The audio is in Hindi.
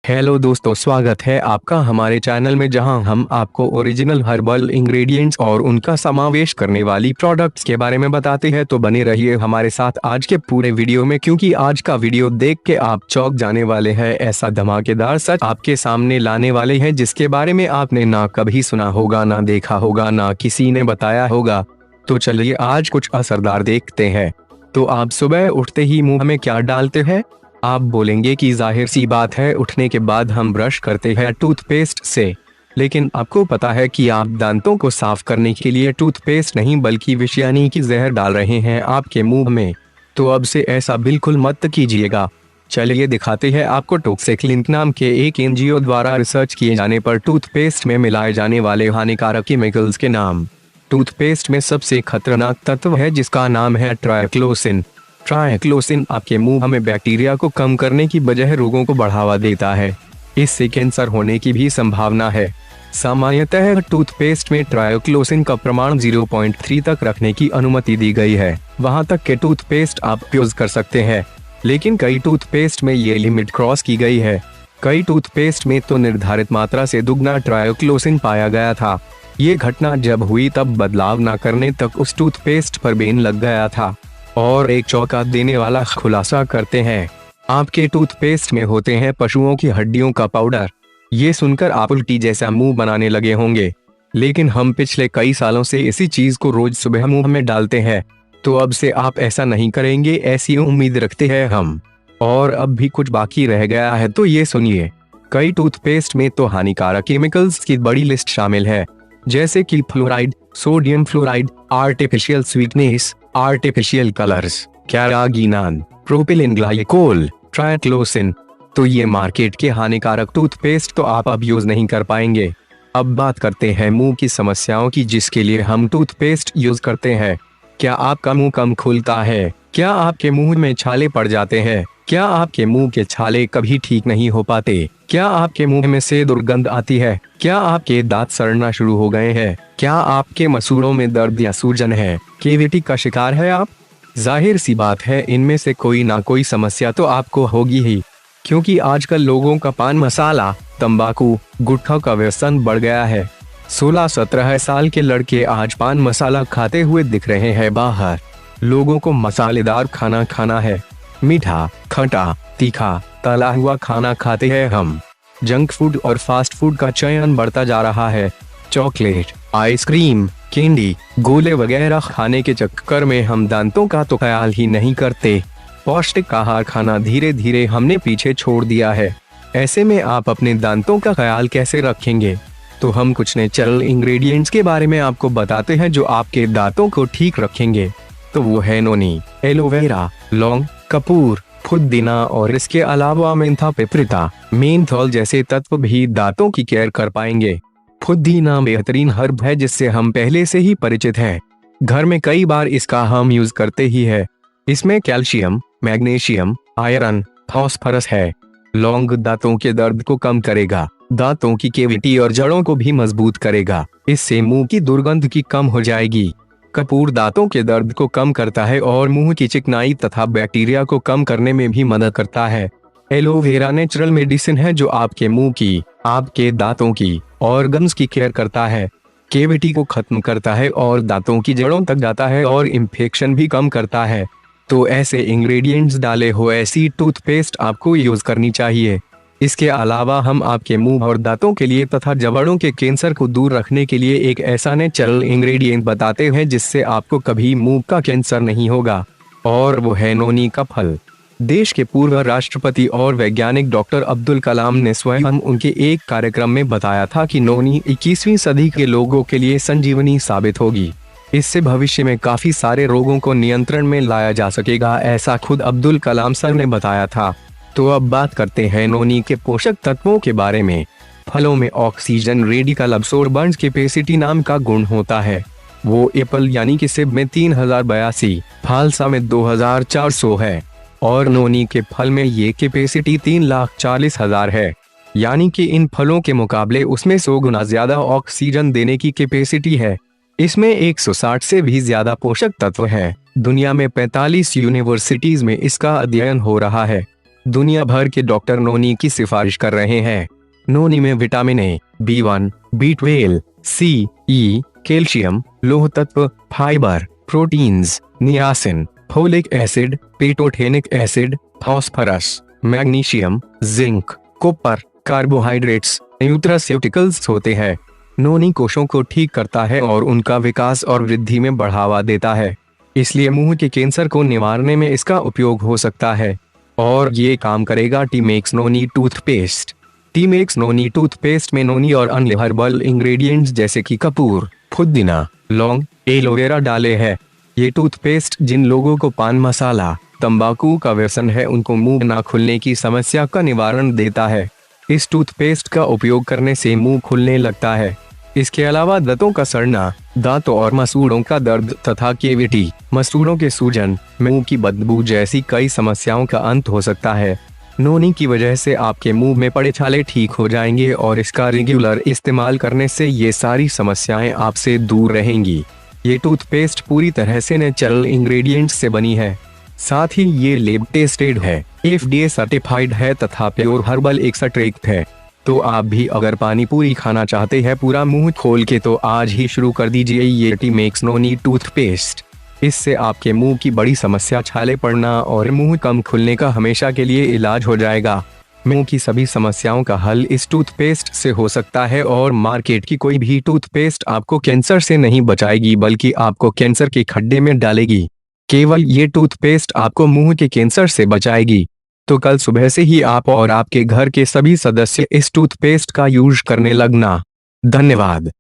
हेलो दोस्तों, स्वागत है आपका हमारे चैनल में, जहां हम आपको ओरिजिनल हर्बल इंग्रेडिएंट्स और उनका समावेश करने वाली प्रोडक्ट्स के बारे में बताते हैं। तो बने रहिए हमारे साथ आज के पूरे वीडियो में, क्योंकि आज का वीडियो देख के आप चौंक जाने वाले हैं। ऐसा धमाकेदार सच आपके सामने लाने वाले हैं जिसके बारे में आपने ना कभी सुना होगा, ना देखा होगा, ना किसी ने बताया होगा। तो चलिए आज कुछ असरदार देखते हैं। तो आप सुबह उठते ही मुंह में क्या डालते हैं? आप बोलेंगे कि जाहिर सी बात है, उठने के बाद हम ब्रश करते हैं टूथपेस्ट से। लेकिन आपको पता है कि आप दांतों को साफ करने के लिए टूथपेस्ट नहीं बल्कि विष यानी कि जहर डाल रहे हैं आपके मुंह में। तो अब से ऐसा बिल्कुल मत कीजिएगा। चलिए दिखाते हैं आपको टॉक्सिक्लिंक नाम के एक एनजीओ द्वारा रिसर्च किए जाने पर टूथपेस्ट में मिलाए जाने वाले हानिकारक केमिकल्स के नाम। टूथपेस्ट में सबसे खतरनाक तत्व है जिसका नाम है ट्राइक्लोसिन। ट्राइक्लोसिन आपके मुंह में बैक्टीरिया को कम करने की बजाय रोगों को बढ़ावा देता है। इससे कैंसर होने की भी संभावना है। सामान्यतः टूथपेस्ट में ट्राइक्लोसिन का प्रमाण 0.3 तक रखने की अनुमति दी गई है। वहां तक के टूथपेस्ट आप यूज कर सकते हैं, लेकिन कई टूथपेस्ट में ये लिमिट क्रॉस की गई है। कई टूथपेस्ट में तो निर्धारित मात्रा से दुगना ट्राइक्लोसिन पाया गया था। ये घटना जब हुई तब बदलाव न करने तक उस टूथपेस्ट पर बैन लग गया था। और एक चौंका देने वाला खुलासा करते हैं, आपके टूथपेस्ट में होते हैं पशुओं की हड्डियों का पाउडर। ये सुनकर आप उल्टी जैसा मुंह बनाने लगे होंगे, लेकिन हम पिछले कई सालों से इसी चीज को रोज सुबह मुंह में डालते हैं। तो अब से आप ऐसा नहीं करेंगे, ऐसी उम्मीद रखते हैं हम। और अब भी कुछ बाकी रह गया है, तो ये सुनिए। कई टूथपेस्ट में तो हानिकारक केमिकल्स की बड़ी लिस्ट शामिल है, जैसे कि fluoride, sodium fluoride, artificial sweetness, artificial colours, carrageenan, propylene glycol, triclosan. तो ये मार्केट के हानिकारक टूथपेस्ट तो आप अब यूज नहीं कर पाएंगे। अब बात करते हैं मुंह की समस्याओं की, जिसके लिए हम टूथपेस्ट यूज करते हैं। क्या आपका मुंह कम खुलता है? क्या आपके मुंह में छाले पड़ जाते हैं? क्या आपके मुंह के छाले कभी ठीक नहीं हो पाते? क्या आपके मुंह में से दुर्गंध आती है? क्या आपके दांत सड़ना शुरू हो गए हैं? क्या आपके मसूड़ों में दर्द या सूजन है? केविटी का शिकार है आप? जाहिर सी बात है, इनमें से कोई ना कोई समस्या तो आपको होगी ही, क्योंकि आजकल लोगों का पान मसाला, तंबाकू, गुटखा का व्यसन बढ़ गया है। 16-17 साल के लड़के आज पान मसाला खाते हुए दिख रहे हैं बाहर। लोगों को मसालेदार खाना खाना है, मीठा, खट्टा, तीखा, तला हुआ खाना खाते हैं हम। जंक फूड और फास्ट फूड का चयन बढ़ता जा रहा है। चॉकलेट, आइसक्रीम, कैंडी, गोले वगैरह खाने के चक्कर में हम दांतों का तो ख्याल ही नहीं करते। पौष्टिक आहार खाना धीरे धीरे हमने पीछे छोड़ दिया है। ऐसे में आप अपने दांतों का ख्याल कैसे रखेंगे? तो हम कुछ नेचुरल इंग्रेडिएंट्स के बारे में आपको बताते हैं जो आपके दांतों को ठीक रखेंगे। तो वो है नोनी, एलोवेरा, लौंग, कपूर, पुदीना और इसके अलावा मेंथा, पिपरिता, मेंथोल जैसे तत्व भी दांतों की केयर कर पाएंगे। पुदीना बेहतरीन हर्ब है जिससे हम पहले से ही परिचित हैं। घर में कई बार इसका हम यूज करते ही है। इसमें कैल्शियम, मैग्नीशियम, आयरन, फास्फोरस है। लौंग दांतों के दर्द को कम करेगा, दांतों की कैविटी और जड़ों को भी मजबूत करेगा। इससे मुंह की दुर्गंध की कम हो जाएगी। कपूर दांतों के दर्द को कम करता है और मुंह की चिकनाई तथा बैक्टीरिया को कम करने में भी मदद करता है। एलोवेरा नेचुरल मेडिसिन है जो आपके मुंह की, आपके दांतों की ऑर्गन्स की केयर करता है, कैविटी को खत्म करता है और दांतों की जड़ों तक जाता है और इन्फेक्शन भी कम करता है। तो ऐसे इंग्रेडिएंट्स डाले हो ऐसी टूथपेस्ट आपको यूज करनी चाहिए। इसके अलावा हम आपके मुंह और दांतों के लिए तथा जबड़ों के कैंसर को दूर रखने के लिए एक ऐसा नेचुरल इंग्रेडिएंट बताते हैं जिससे आपको कभी मुंह का कैंसर नहीं होगा, और वो है नोनी का फल। देश के पूर्व राष्ट्रपति और वैज्ञानिक डॉक्टर अब्दुल कलाम ने स्वयं उनके एक कार्यक्रम में बताया था कि नोनी 21वीं सदी के लोगों के लिए संजीवनी साबित होगी। इससे भविष्य में काफी सारे रोगों को नियंत्रण में लाया जा सकेगा, ऐसा खुद अब्दुल कलाम सर ने बताया था। तो अब बात करते हैं नोनी के पोषक तत्वों के बारे में। फलों में ऑक्सीजन रेडिकल अब्सोर्बेंस कैपेसिटी नाम का गुण होता है। वो एप्पल यानी कि सेब में 3082, फालसा में 2400 है, और नोनी के फल में ये कैपेसिटी 3,40,000 है। यानी कि इन फलों के मुकाबले उसमें 100 गुना ज्यादा ऑक्सीजन देने की कैपेसिटी है। इसमें 160 से भी ज्यादा पोषक तत्व है। दुनिया में 45 यूनिवर्सिटीज में इसका अध्ययन हो रहा है। दुनिया भर के डॉक्टर नोनी की सिफारिश कर रहे हैं। नोनी में vitamin A, B1, B12, C, E, calcium, लोह तत्व, fibre, proteins, niacin, folic acid, pantothenic acid, phosphorus, magnesium, zinc, copper, carbohydrates, nutraceuticals होते हैं। नोनी कोशों को ठीक करता है और उनका विकास और वृद्धि में बढ़ावा देता है, इसलिए मुंह के कैंसर को निवारने में इसका उपयोग हो सकता है। और ये काम करेगा टीमेक्स नोनी टूथपेस्ट। टीमेक्स नोनी टूथपेस्ट में नोनी और अन्य हर्बल इंग्रेडिएंट्स जैसे कि कपूर, पुदीना, लौंग, एलोवेरा डाले हैं। ये टूथपेस्ट जिन लोगों को पान मसाला, तंबाकू का व्यसन है, उनको मुंह न खुलने की समस्या का निवारण देता है। इस टूथपेस्ट का उपयोग करने से मुंह खुलने लगता है। इसके अलावा दांतों का सड़ना, दांतों और मसूड़ों का दर्द तथा केविटी, मसूड़ों के सूजन, मुंह की बदबू जैसी कई समस्याओं का अंत हो सकता है। नोनी की वजह से आपके मुंह में पड़े छाले ठीक हो जाएंगे और इसका रेगुलर इस्तेमाल करने से ये सारी समस्याएं आपसे दूर रहेंगी। ये टूथपेस्ट पूरी तरह से नेचुरल इंग्रेडिएंट्स से बनी है। साथ ही ये लैब टेस्टेड है, FDA सर्टिफाइड है तथा प्योर हर्बल एक्सट्रैक्ट है। तो आप भी अगर पानी पूरी खाना चाहते हैं पूरा मुंह खोल के, तो आज ही शुरू कर दीजिए ये टीमेक्स नोनी टूथपेस्ट। इससे आपके मुंह की बड़ी समस्या छाले पड़ना और मुंह कम खुलने का हमेशा के लिए इलाज हो जाएगा। मुंह की सभी समस्याओं का हल इस टूथपेस्ट से हो सकता है और मार्केट की कोई भी टूथपेस्ट आपको कैंसर से नहीं बचाएगी, बल्कि आपको कैंसर के खड्डे में डालेगी। केवल ये टूथपेस्ट आपको मुंह के कैंसर से बचाएगी। तो कल सुबह से ही आप और आपके घर के सभी सदस्य इस टूथपेस्ट का यूज करने लगना। धन्यवाद।